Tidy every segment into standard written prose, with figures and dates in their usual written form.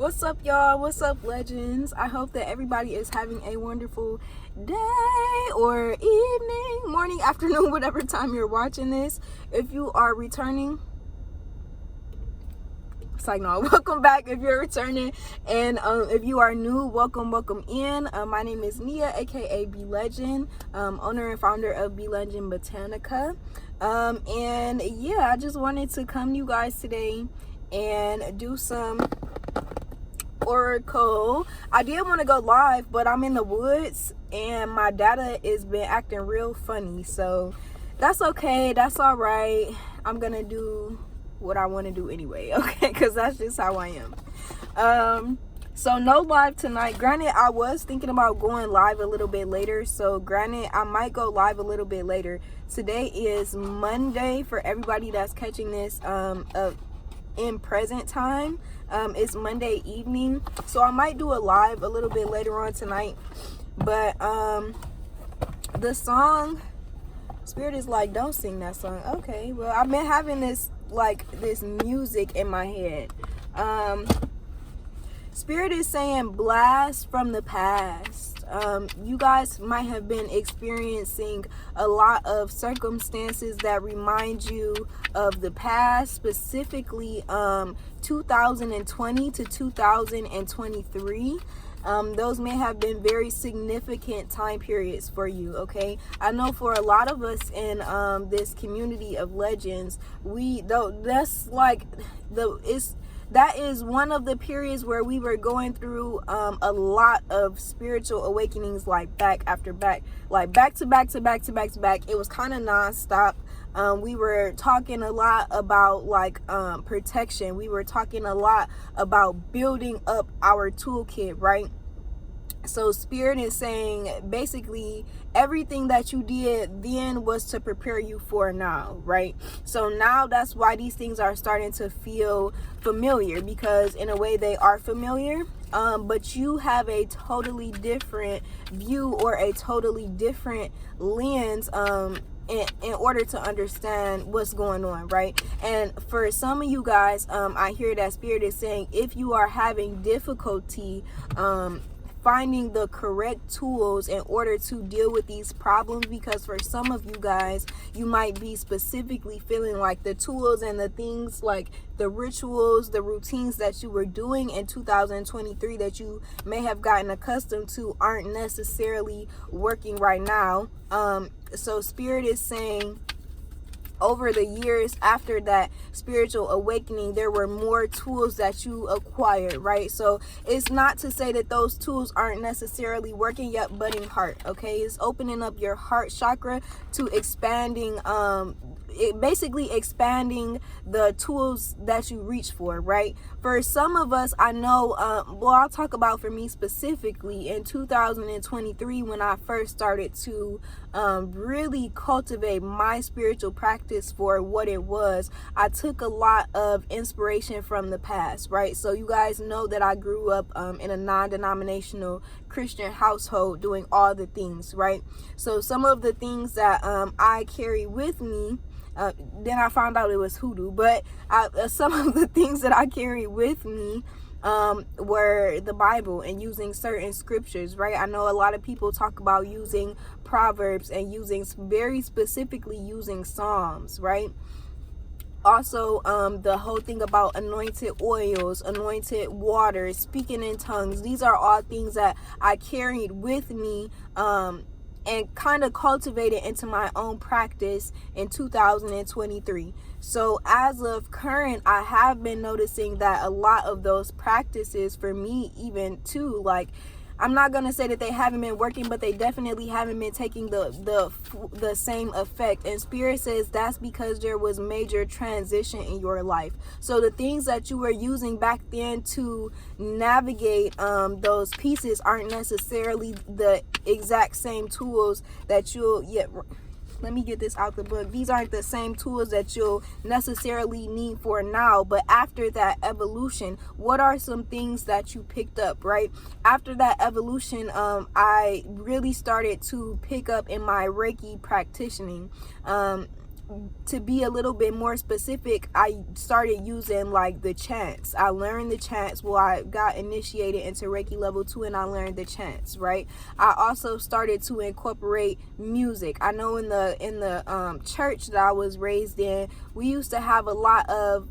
What's up, y'all? What's up, legends? I hope that everybody is having a wonderful day or evening, morning, afternoon, whatever time you're watching this. If you are returning, it's like, no, welcome back if you're returning. And if you are new, welcome in. My name is Nia, aka BLegend, owner and founder of BLegendBotanica. And yeah, I just wanted to come to you guys today and do some oracle. I did want to go live, but I'm in the woods and my data has been acting real funny, so that's okay, that's all right. I'm gonna do what I want to do anyway, okay, because that's just how I am. So no live tonight. Granted, I was thinking about going live a little bit later, so granted I might go live a little bit later. Today is Monday for everybody that's catching this in present time. It's Monday evening, so I might do a live a little bit later on tonight. But the song, Spirit is like, don't sing that song. Okay, well, I've been having this music in my head. Spirit is saying blast from the past. You guys might have been experiencing a lot of circumstances that remind you of the past, specifically 2020 to 2023. Those may have been very significant time periods for you, okay? I know for a lot of us in this community of legends, that is one of the periods where we were going through a lot of spiritual awakenings, like back to back. It was kind of nonstop. We were talking a lot about protection. We were talking a lot about building up our toolkit, right? So Spirit is saying basically everything that you did then was to prepare you for now, right? So now that's why these things are starting to feel familiar, because in a way they are familiar, but you have a totally different view or a totally different lens in order to understand what's going on, right? And for some of you guys, I hear that Spirit is saying if you are having difficulty finding the correct tools in order to deal with these problems, because for some of you guys, you might be specifically feeling like the tools and the things, like the rituals, the routines that you were doing in 2023 that you may have gotten accustomed to aren't necessarily working right now. So Spirit is saying over the years after that spiritual awakening, there were more tools that you acquired, right? So it's not to say that those tools aren't necessarily working yet, budding heart, okay? It's opening up your heart chakra to expanding, basically expanding the tools that you reach for, right? For some of us, I know, well, I'll talk about for me specifically in 2023 when I first started to really cultivate my spiritual practice for what it was. I took a lot of inspiration from the past, right? So you guys know that I grew up in a non-denominational Christian household doing all the things, right? So some of the things that I carry with me, then I found out it was hoodoo, but some of the things that I carry with me were the Bible and using certain scriptures, right? I know a lot of people talk about using Proverbs and using very specifically using Psalms, right? Also, the whole thing about anointed oils, anointed water, speaking in tongues. These are all things that I carried with me and kind of cultivated into my own practice in 2023. So as of current, I have been noticing that a lot of those practices for me, even too, like, I'm not gonna say that they haven't been working, but they definitely haven't been taking the same effect. And Spirit says that's because there was major transition in your life. So the things that you were using back then to navigate those pieces aren't necessarily the exact same tools that you'll let me get this out the book. These aren't the same tools that you'll necessarily need for now, but after that evolution, what are some things that you picked up, right? After that evolution, I really started to pick up in my Reiki practicing. to be a little bit more specific, I started using like the chants. I learned the chants. Well, I got initiated into Reiki level 2 and I learned the chants, right? I also started to incorporate music. I know in the church that I was raised in, we used to have a lot of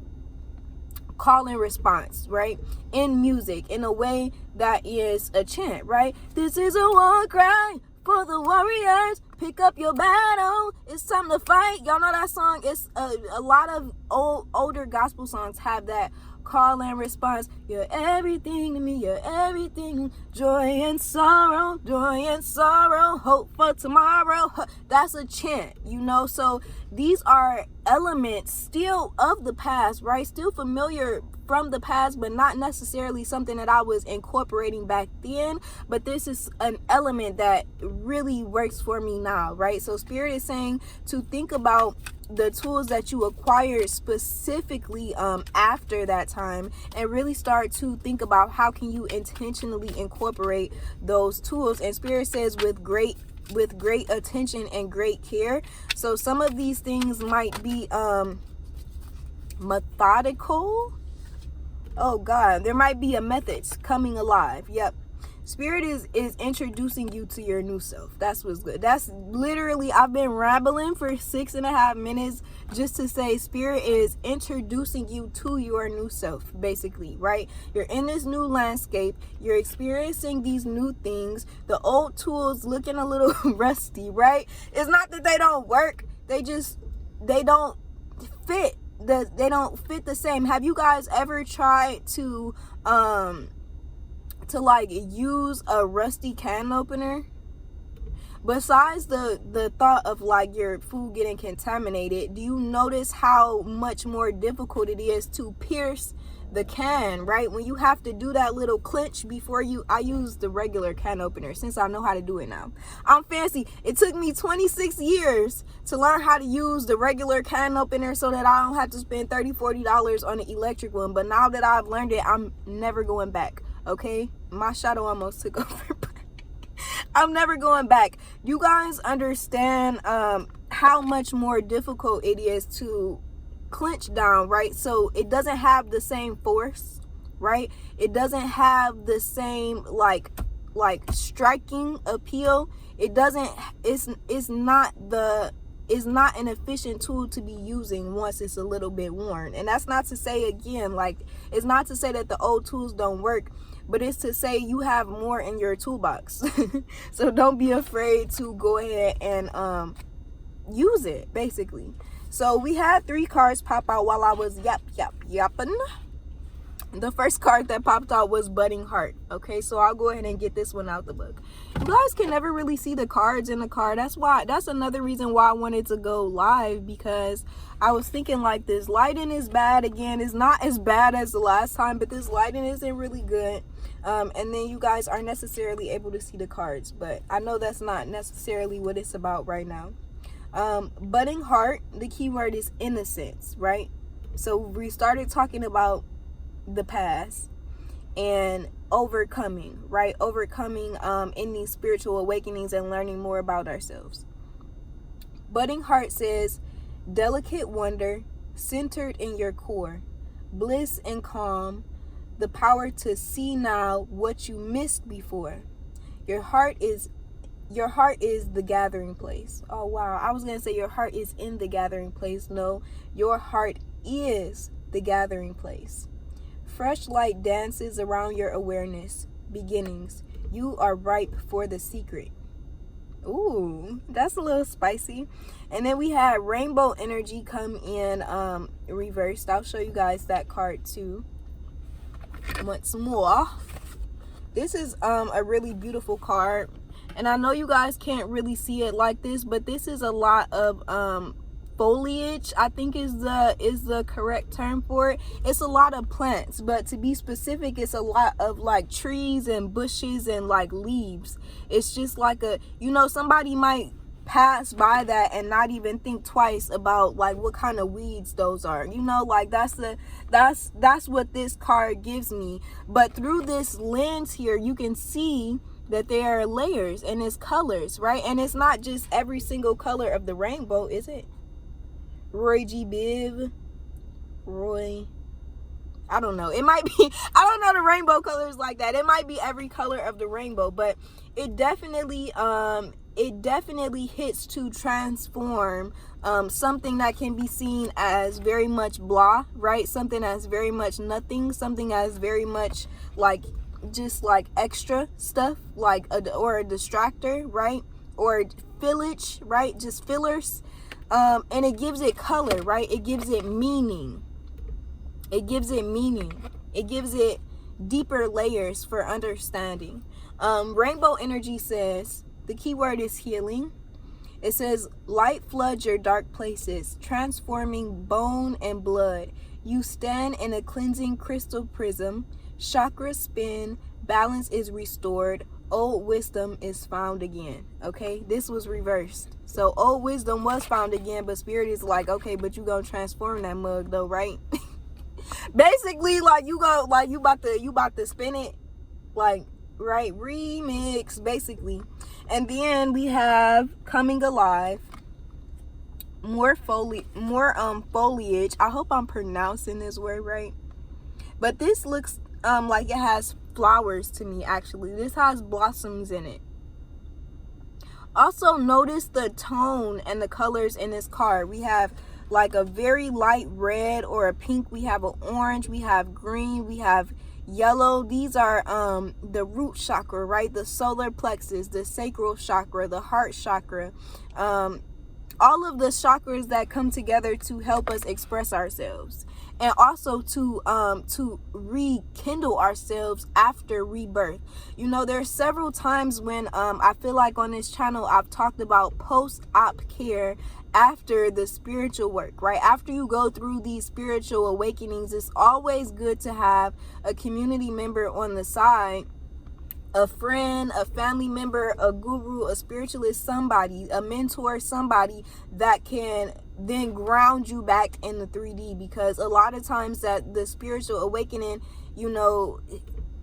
call and response, right? In music, in a way that is a chant, right? This is a war cry for the warriors. Pick up your battle. It's time to fight. Y'all know that song? It's a lot of older gospel songs have that call and response. You're everything to me. You're everything. Joy and sorrow. Joy and sorrow. Hope for tomorrow. That's a chant, you know? So these are elements still of the past, right? Still familiar from the past, but not necessarily something that I was incorporating back then. But this is an element that really works for me now, right? So Spirit is saying to think about the tools that you acquired specifically after that time, and really start to think about how can you intentionally incorporate those tools. And Spirit says with great attention and great care. So some of these things might be methodical. Oh God, there might be a methods coming alive. Yep. Spirit is introducing you to your new self. That's what's good. That's literally, I've been rambling for 6.5 minutes just to say Spirit is introducing you to your new self, basically, right? You're in this new landscape. You're experiencing these new things. The old tools looking a little rusty, right? It's not that they don't work. They don't fit. They don't fit the same. Have you guys ever tried to like use a rusty can opener? Besides the thought of like your food getting contaminated, do you notice how much more difficult it is to pierce the can, right? When you have to do that little clench before I use the regular can opener since I know how to do it now. I'm fancy. It took me 26 years to learn how to use the regular can opener so that I don't have to spend $30-$40 on an electric one. But now that I've learned it, I'm never going back. Okay, my shadow almost took over, but I'm never going back. You guys understand how much more difficult it is to clench down, right? So it doesn't have the same force, right? It doesn't have the same like striking appeal. It doesn't. It's not an efficient tool to be using once it's a little bit worn. And that's not to say, again, like, it's not to say that the old tools don't work, but it's to say you have more in your toolbox. So don't be afraid to go ahead and use it, basically. So we had 3 cards pop out while I was yapping. The first card that popped out was Budding Heart. Okay, so I'll go ahead and get this one out the book. You guys can never really see the cards in the card. That's another reason why I wanted to go live, because I was thinking like this lighting is bad. Again, it's not as bad as the last time, but this lighting isn't really good. And then you guys aren't necessarily able to see the cards, but I know that's not necessarily what it's about right now. Budding Heart, the key word is innocence, right? So we started talking about the past and overcoming, right? Overcoming in these spiritual awakenings and learning more about ourselves. Budding Heart says delicate wonder centered in your core, bliss and calm, the power to see now what you missed before. Your heart is the gathering place. Oh wow, I was gonna say your heart is in the gathering place. No, your heart is the gathering place. Fresh light dances around your awareness. Beginnings. You are ripe for the secret. Ooh, that's a little spicy. And then we had Rainbow Energy come in reversed. I'll show you guys that card too once more. This is a really beautiful card, and I know you guys can't really see it like this, but this is a lot of foliage, I think is the correct term for it. It's a lot of plants, but to be specific, it's a lot of like trees and bushes and like leaves. It's just like somebody might pass by that and not even think twice about like what kind of weeds those are, like that's what this card gives me. But through this lens here, you can see that there are layers and it's colors, right? And it's not just every single color of the rainbow, is it? Roy G. Biv. Roy. I don't know. It might be, I don't know the rainbow colors like that. It might be every color of the rainbow, but it definitely hits to transform something that can be seen as very much blah, right? Something as very much nothing, something as very much like just like extra stuff, like or a distractor, right? Or fillage, right? Just fillers. And it gives it color, right? It gives it meaning. It gives it meaning. It gives it deeper layers for understanding. Rainbow energy says, the key word is healing. It says, light floods your dark places, transforming bone and blood. You stand in a cleansing crystal prism. Chakras spin, balance is restored. Old wisdom is found again. Okay, this was reversed. So old wisdom was found again, but spirit is like, okay, but you gonna transform that mug though, right? Basically, like you about to spin it, like, right? Remix, basically. And then we have coming alive, more foliage. I hope I'm pronouncing this word right, but this looks like it has flowers to me. Actually, this has blossoms in it. Also, notice the tone and the colors in this card. We have like a very light red or a pink. We have an orange. We have green. We have yellow. These are the root chakra, right? The solar plexus, the sacral chakra, the heart chakra. All of the chakras that come together to help us express ourselves, and also to rekindle ourselves after rebirth. You know, there's several times when I feel like on this channel I've talked about post-op care after the spiritual work, right? After you go through these spiritual awakenings, it's always good to have a community member on the side, a friend, a family member, a guru, a spiritualist, somebody, a mentor, somebody that can then ground you back in the 3D. Because a lot of times that the spiritual awakening, you know,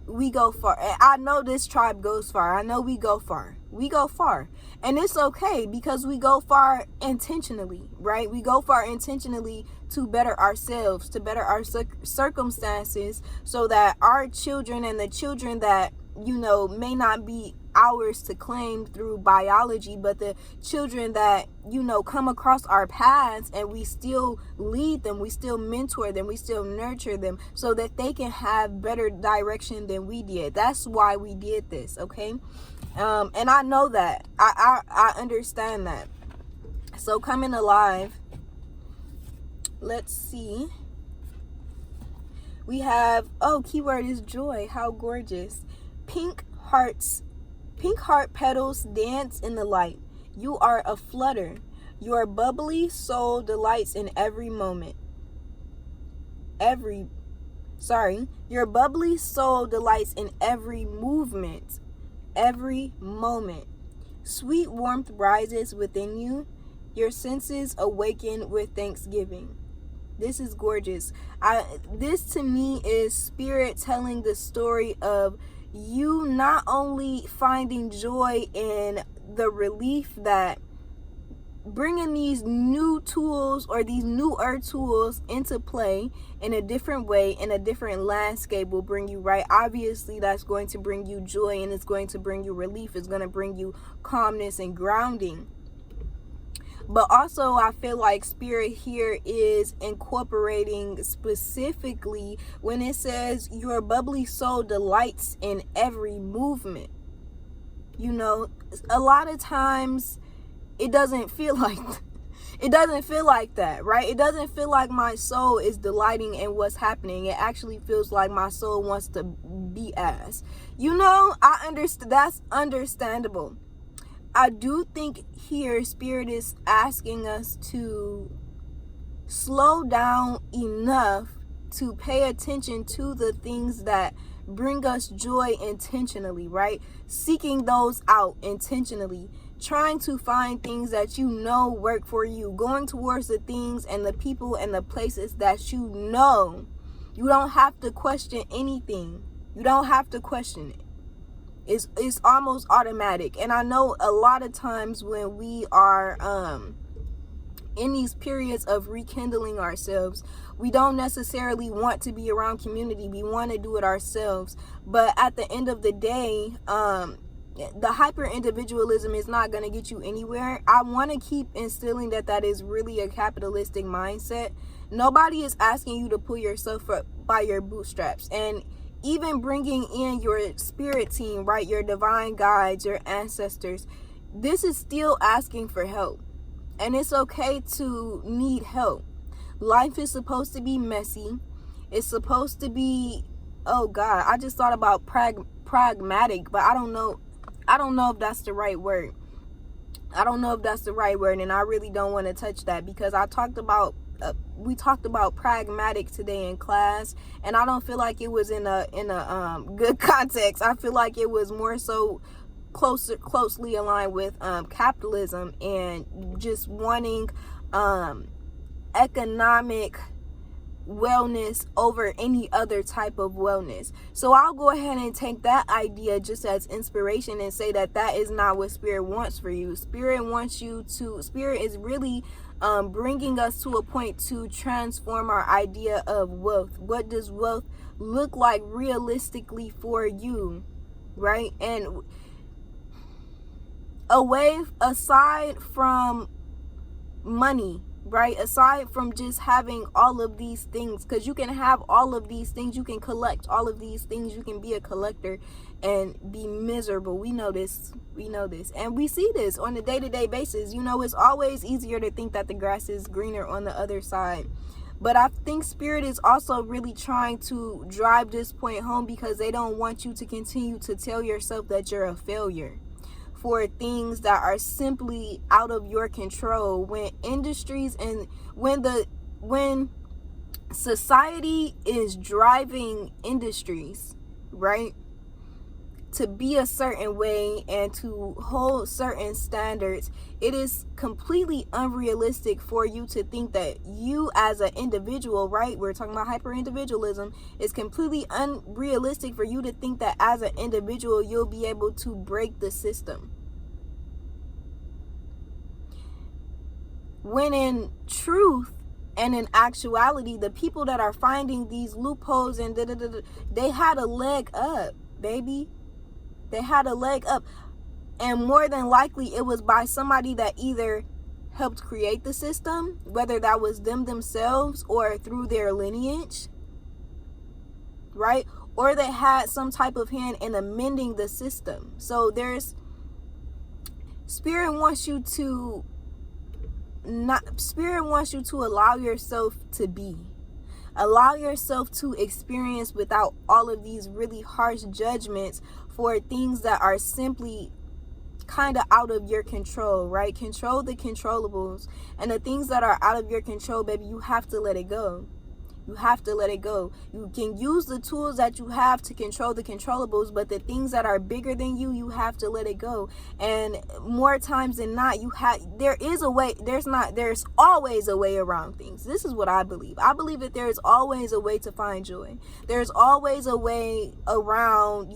we go far. And I know this tribe goes far. I know we go far. We go far. And it's okay, because we go far intentionally, right? We go far intentionally to better ourselves, to better our circumstances, so that our children and the children that, you know, may not be ours to claim through biology, but the children that, you know, come across our paths, and we still lead them, we still mentor them, we still nurture them, so that they can have better direction than we did. That's why we did this, okay? And I know that. I understand that. So coming alive, let's see. We have, oh, keyword is joy. How gorgeous. Pink heart petals dance in the light. You are a flutter. Your bubbly soul delights in every moment. Your bubbly soul delights in every movement, every moment. Sweet warmth rises within you. Your senses awaken with thanksgiving. This is gorgeous. This to me is spirit telling the story of you not only finding joy in the relief that bringing these new tools or these newer tools into play in a different way, in a different landscape, will bring you, right? Obviously, that's going to bring you joy, and it's going to bring you relief. It's going to bring you calmness and grounding. But also, I feel like spirit here is incorporating specifically when it says your bubbly soul delights in every movement. You know, a lot of times it doesn't feel like that, right? It doesn't feel like my soul is delighting in what's happening. It actually feels like my soul wants to be ass. You know, I understand. That's understandable. I do think here spirit is asking us to slow down enough to pay attention to the things that bring us joy intentionally, right? Seeking those out intentionally, trying to find things that you know work for you, going towards the things and the people and the places that you know. You don't have to question anything. You don't have to question it. It's almost automatic. And I know a lot of times when we are in these periods of rekindling ourselves. We don't necessarily want to be around community. We want to do it ourselves. But at the end of the day, the hyper individualism is not going to get you anywhere. I want to keep instilling that is really a capitalistic mindset. Nobody is asking you to pull yourself up by your bootstraps. And even bringing in your spirit team, right, your divine guides, your ancestors, this is still asking for help. And it's okay to need help. Life is supposed to be messy. It's supposed to be, oh God, I just thought about pragmatic, but I don't know if that's the right word. And I really don't want to touch that, because we talked about pragmatic today in class, and I don't feel like it was in a good context. I feel like it was more so closely aligned with capitalism and just wanting economic wellness over any other type of wellness. So I'll go ahead and take that idea just as inspiration and say that is not what spirit wants for you. Spirit is really bringing us to a point to transform our idea of wealth. What does wealth look like realistically for you, right? And aside from money, right, aside from just having all of these things, because you can have all of these things, you can collect all of these things, you can be a collector and be miserable. We know this, and we see this on a day-to-day basis. It's always easier to think that the grass is greener on the other side. But I think spirit is also really trying to drive this point home, because they don't want you to continue to tell yourself that you're a failure for things that are simply out of your control. When industries and when society is driving industries, right, to be a certain way and to hold certain standards, it is completely unrealistic for you to think that you as an individual, right, we're talking about hyper individualism, it's completely unrealistic for you to think that as an individual you'll be able to break the system, when in truth and in actuality, the people that are finding these loopholes and they had a leg up, baby. They had a leg up. And more than likely, it was by somebody that either helped create the system, whether that was them themselves or through their lineage, right? Or they had some type of hand in amending the system. So Spirit wants you to allow yourself to be. Allow yourself to experience without all of these really harsh judgments for things that are simply kind of out of your control, right? Control the controllables. And the things that are out of your control, baby, you have to let it go. You have to let it go. You can use the tools that you have to control the controllables, but the things that are bigger than you, you have to let it go. And more times than not, there's always a way around things. This is what I believe. I believe that there is always a way to find joy. There's always a way around,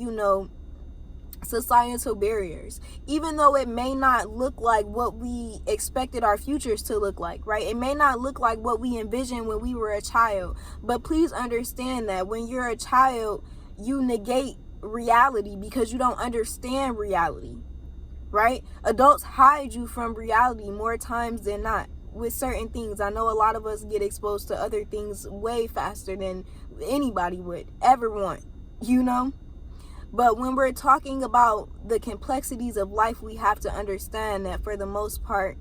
societal barriers, even though it may not look like what we expected our futures to look like, right? It may not look like what we envisioned when we were a child, but please understand that when you're a child, you negate reality because you don't understand reality, right? Adults hide you from reality more times than not with certain things. I know a lot of us get exposed to other things way faster than anybody would ever want, But when we're talking about the complexities of life, we have to understand that for the most part,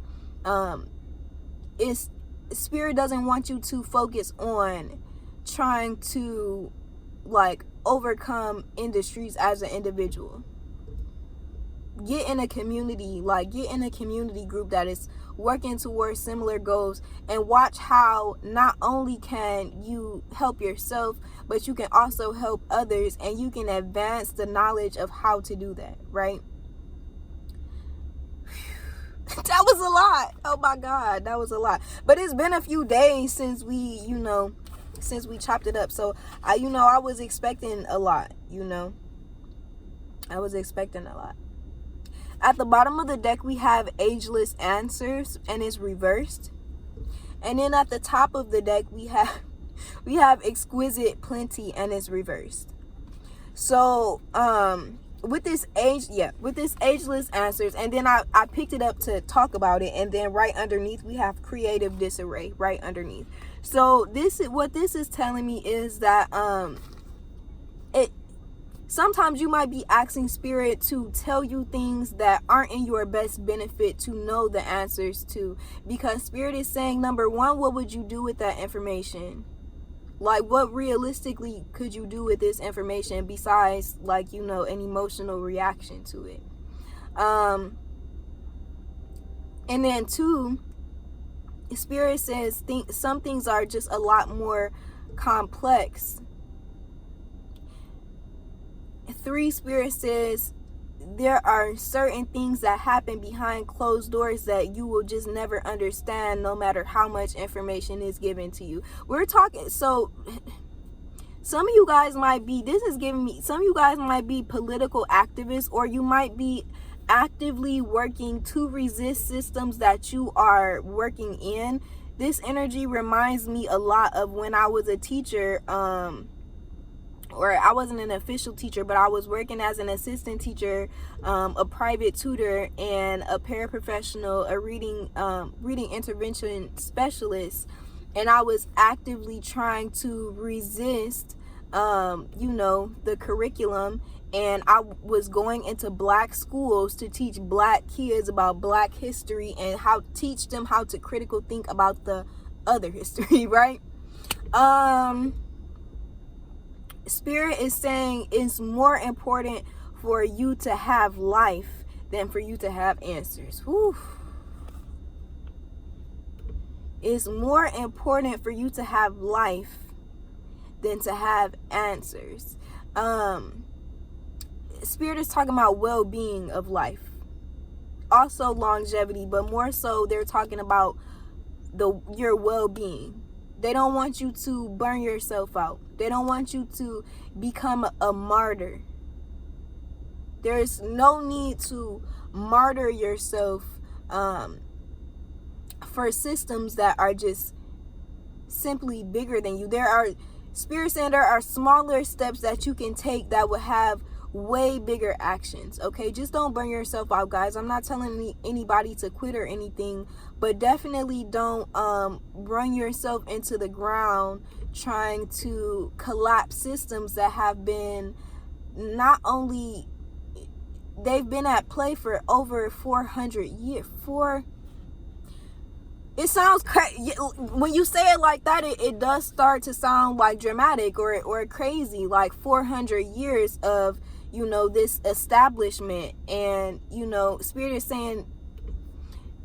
spirit doesn't want you to focus on trying to overcome industries as an individual. Get in a community group that is working towards similar goals, and watch how not only can you help yourself, but you can also help others, and you can advance the knowledge of how to do that, right? That was a lot. Oh my God, that was a lot. But it's been a few days since we chopped it up. So I was expecting a lot, I was expecting a lot. At the bottom of the deck, we have Ageless Answers, and it's reversed. And then at the top of the deck, we have exquisite plenty, and it's reversed. So with this ageless answers, and then I picked it up to talk about it, and then right underneath we have creative disarray right underneath. So what this is telling me is that sometimes you might be asking spirit to tell you things that aren't in your best benefit to know the answers to, because spirit is saying, number one, what would you do with that information? Like, what realistically could you do with this information besides, like, you know, an emotional reaction to it? And then two, spirit says some things are just a lot more complex. 3, spirit says there are certain things that happen behind closed doors that you will just never understand, no matter how much information is given to you. We're talking, so some of you guys might be, some of you guys might be political activists, or you might be actively working to resist systems that you are working in. This energy reminds me a lot of when I was a teacher, or I wasn't an official teacher, but I was working as an assistant teacher, a private tutor, and a paraprofessional, a reading intervention specialist. And I was actively trying to resist, you know, the curriculum. And I was going into Black schools to teach Black kids about Black history and teach them how to critical think about the other history, right? Spirit is saying it's more important for you to have life than for you to have answers. Whew. It's more important for you to have life than to have answers. Spirit is talking about well-being of life. Also longevity, but more so they're talking about your well-being. They don't want you to burn yourself out. They don't want you to become a martyr. There's no need to martyr yourself for systems that are just simply bigger than you. Spirit saying there are smaller steps that you can take that will have way bigger actions. Okay, just don't burn yourself out, guys. I'm not telling anybody to quit or anything, but definitely don't run yourself into the ground trying to collapse systems that have been, not only they've been at play for over 400 years. It sounds crazy when you say it like that. It does start to sound like dramatic or crazy, like 400 years of, you know, this establishment. And, you know, Spirit is saying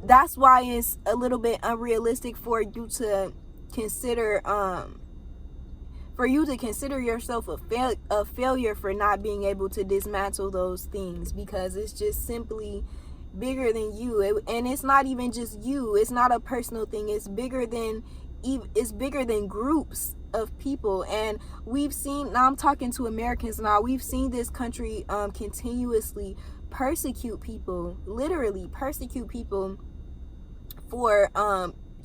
that's why it's a little bit unrealistic for you to consider yourself a failure for not being able to dismantle those things, because it's just simply bigger than you. And it's not even just you. It's not a personal thing. It's bigger than groups of people. And we've seen, now I'm talking to Americans now, we've seen this country continuously persecute people, literally persecute people for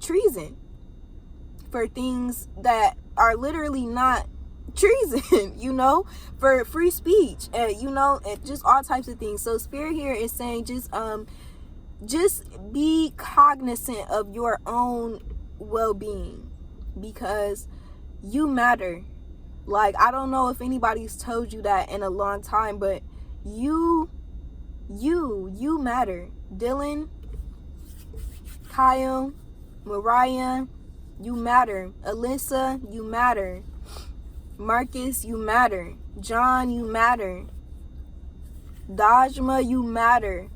treason, for things that are literally not treason, you know, for free speech, you know, and just all types of things. So Spirit here is saying just be cognizant of your own well-being, because you matter. Like, I don't know if anybody's told you that in a long time, but you matter. Dylan, Kyle, Mariah, you matter. Alyssa, you matter. Marcus, you matter. John, you matter. Dajma, you matter.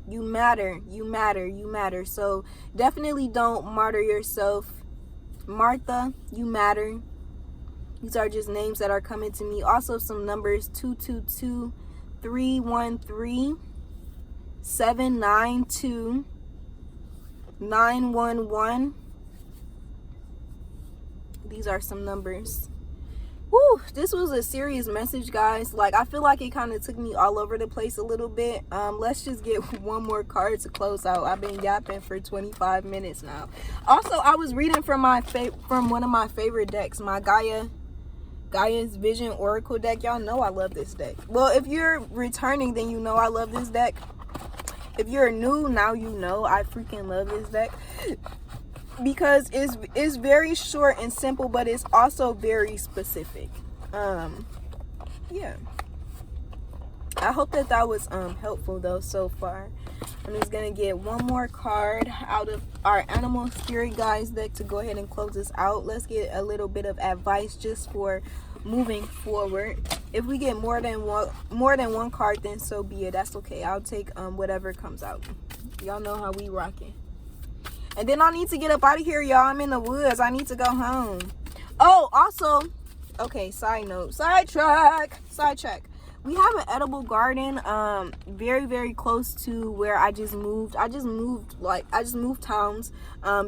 You matter. You matter. You matter. So definitely don't martyr yourself. Martha, you matter. These are just names that are coming to me. Also some numbers: 222, 313, 792, 911. These are some numbers. Whew, this was a serious message, guys. Like, I feel like it kind of took me all over the place a little bit. Let's just get one more card to close out. I've been yapping for 25 minutes now. Also, I was reading from one of my favorite decks, my Gaia's Vision Oracle deck. Y'all know I love this deck. Well, if you're returning, then you know I love this deck. If you're new, now you know I freaking love this deck. Because it's very short and simple, but it's also very specific. Yeah, I hope that was helpful though so far. I'm just gonna get one more card out of our Animal Spirit Guides deck to go ahead and close this out. Let's get a little bit of advice just for moving forward. If we get more than one card, then so be it. That's okay. I'll take whatever comes out. Y'all know how we rocking. And then I need to get up out of here, y'all. I'm in the woods. I need to go home. Oh, also, okay, side note, sidetrack. We have an edible garden very, very close to where I just moved. I just moved towns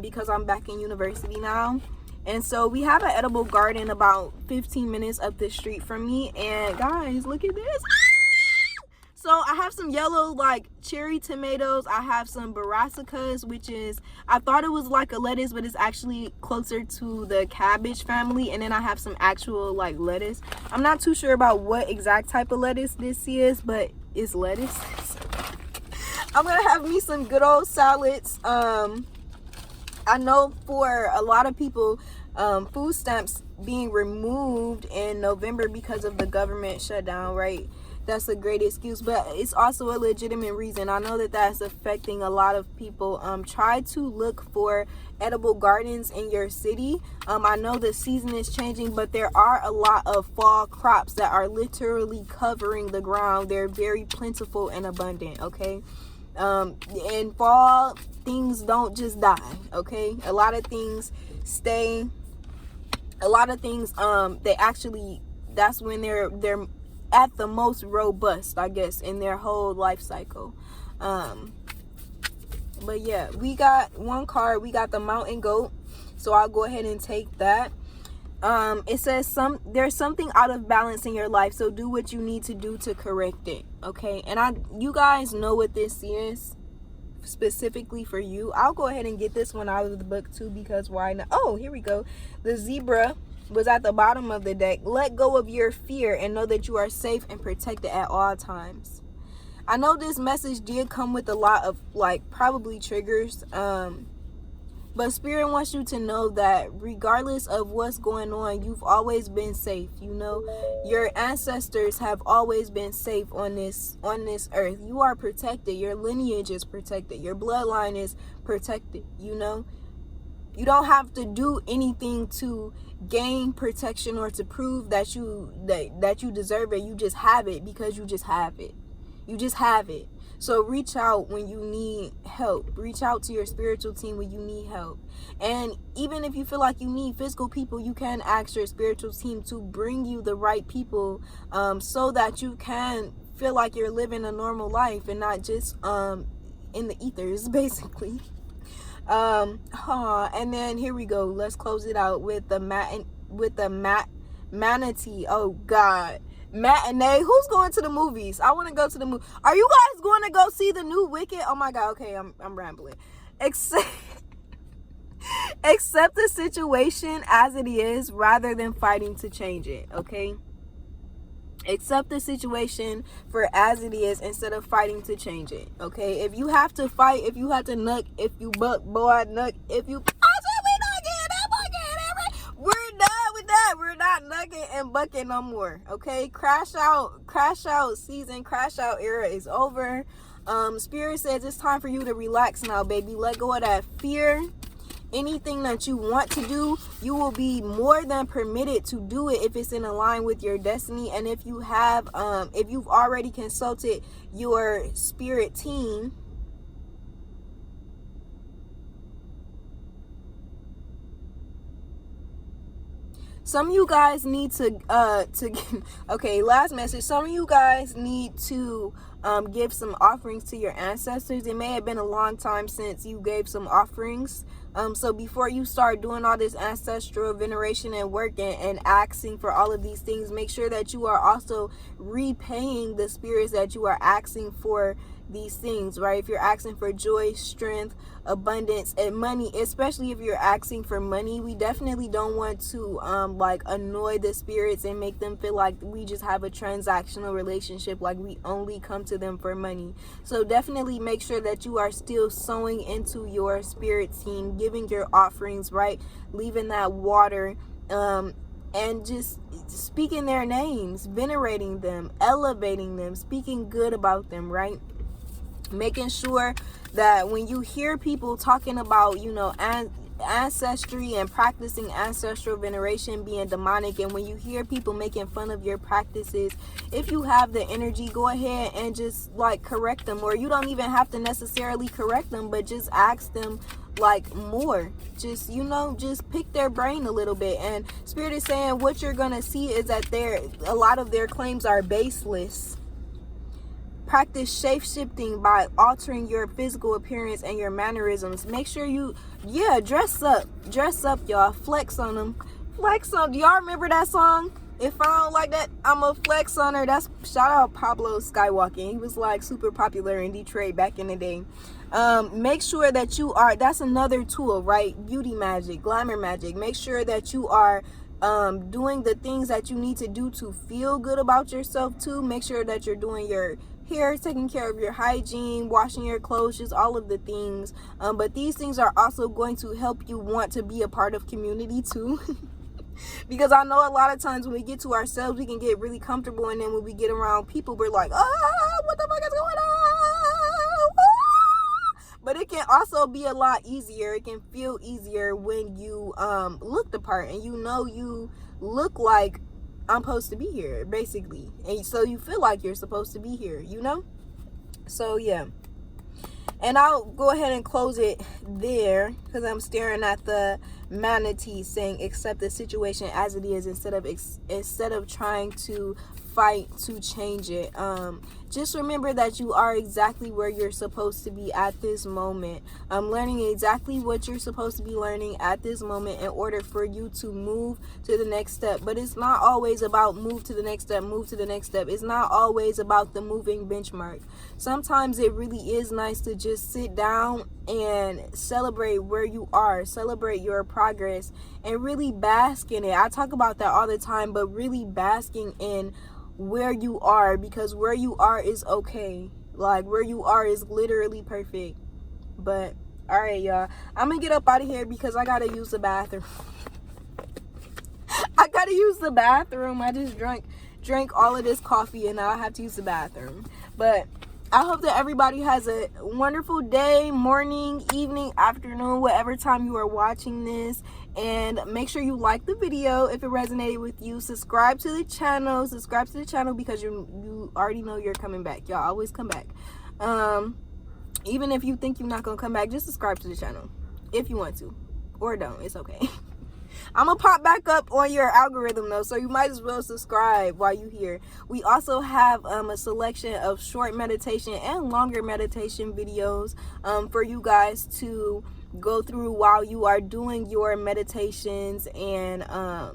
because I'm back in university now. And so we have an edible garden about 15 minutes up the street from me. And guys, look at this. So I have some yellow like cherry tomatoes. I have some brassicas, which is, I thought it was like a lettuce, but it's actually closer to the cabbage family. And then I have some actual like lettuce. I'm not too sure about what exact type of lettuce this is, but it's lettuce. I'm gonna have me some good old salads. I know for a lot of people, food stamps being removed in November because of the government shutdown, right? That's a great excuse, but it's also a legitimate reason. I know that that's affecting a lot of people. Try to look for edible gardens in your city. I know the season is changing, but there are a lot of fall crops that are literally covering the ground. They're very plentiful and abundant, okay? In fall, things don't just die, okay? A lot of things stay. A lot of things, they actually, that's when they're at the most robust, I guess, in their whole life cycle. But yeah, we got one card. We got the mountain goat, so I'll go ahead and take that. It says there's something out of balance in your life, so do what you need to do to correct it, okay? And you guys know what this is specifically for you. I'll go ahead and get this one out of the book too, because why not? Oh, here we go. The zebra was at the bottom of the deck. Let go of your fear and know that you are safe and protected at all times. I know this message did come with a lot of like probably triggers, but Spirit wants you to know that regardless of what's going on, you've always been safe. You know, your ancestors have always been safe on this earth. You are protected. Your lineage is protected. Your bloodline is protected. You know, you don't have to do anything to gain protection or to prove that you deserve it. You just have it because you just have it. You just have it. So reach out when you need help. Reach out to your spiritual team when you need help. And even if you feel like you need physical people, you can ask your spiritual team to bring you the right people, so that you can feel like you're living a normal life and not just in the ethers, basically. And then here we go. Let's close it out with the manatee. Oh God. Matinee. Who's going to the movies? I want to go to the movie. Are you guys going to go see the new Wicked? Oh my God. Okay, I'm rambling. Accept the situation as it is rather than fighting to change it. Okay. Accept the situation for as it is instead of fighting to change it. Okay. If you have to fight, if you have to nuck, if you buck, boy, nuck, if you. We're done with that. We're not nugging and bucking no more. Okay. Crash out season, crash out era is over. Spirit says it's time for you to relax now, baby. Let go of that fear. Anything that you want to do, you will be more than permitted to do it if it's in line with your destiny. And if you have, if you've already consulted your spirit team, some of you guys need to okay, last message. Some of you guys need to give some offerings to your ancestors. It may have been a long time since you gave some offerings. So before you start doing all this ancestral veneration and work and asking for all of these things, make sure that you are also repaying the spirits that you are asking for these things, right? If you're asking for joy, strength, abundance, and money, especially if you're asking for money, we definitely don't want to like annoy the spirits and make them feel like we just have a transactional relationship, like we only come to them for money. So definitely make sure that you are still sowing into your spirit team, giving your offerings, right? Leaving that water, and just speaking their names, venerating them, elevating them, speaking good about them, right? Making sure that when you hear people talking about, you know, ancestry and practicing ancestral veneration being demonic, and when you hear people making fun of your practices, if you have the energy, go ahead and just like correct them. Or you don't even have to necessarily correct them, but just ask them like more, just, you know, just pick their brain a little bit. And Spirit is saying what you're gonna see is that a lot of their claims are baseless. Practice shape-shifting by altering your physical appearance and your mannerisms. Make sure you, dress up, y'all. Flex on them. Flex on. Do y'all remember that song? If I don't like that, I'ma flex on her. That's, shout out Pablo Skywalking. He was like super popular in Detroit back in the day. Make sure that you are, that's another tool, right? Beauty magic, glamour magic. Make sure that you are doing the things that you need to do to feel good about yourself too. Make sure that you're doing your hair, taking care of your hygiene, washing your clothes, just all of the things. But these things are also going to help you want to be a part of community too. Because I know a lot of times when we get to ourselves, we can get really comfortable, and then when we get around people, we're like, what the fuck is going on? But it can also be a lot easier. It can feel easier when you look the part, and you know you look like I'm supposed to be here, basically. And so you feel like you're supposed to be here, you know? So, yeah. And I'll go ahead and close it there because I'm staring at the manatee saying accept the situation as it is instead of trying to fight to change it. Just remember that you are exactly where you're supposed to be at this moment. Learning exactly what you're supposed to be learning at this moment in order for you to move to the next step. But it's not always about move to the next step, move to the next step. It's not always about the moving benchmark. Sometimes it really is nice to just sit down and celebrate where you are, celebrate your progress, and really bask in it. I talk about that all the time, but really basking in where you are, because where you are is okay. Like, where you are is literally perfect. But all right, y'all, I'm gonna get up out of here because I gotta use the bathroom. I gotta use the bathroom. I just drank all of this coffee and now I have to use the bathroom. But I hope that everybody has a wonderful day, morning, evening, afternoon, whatever time you are watching this. And make sure you like the video if it resonated with you. Subscribe to the channel. Because you already know you're coming back. Y'all always come back. Even if you think you're not going to come back, just subscribe to the channel if you want to. Or don't. It's okay. I'm gonna pop back up on your algorithm though, so you might as well subscribe while you're here. We also have a selection of short meditation and longer meditation videos for you guys to go through while you are doing your meditations and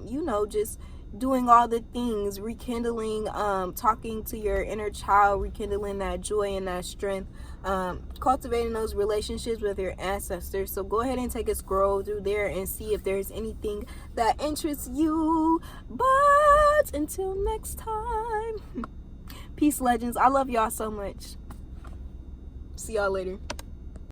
you know, just doing all the things, rekindling, talking to your inner child, rekindling that joy and that strength, cultivating those relationships with your ancestors. So go ahead and take a scroll through there and see if there's anything that interests you. But until next time, peace, legends. I love y'all so much. See y'all later.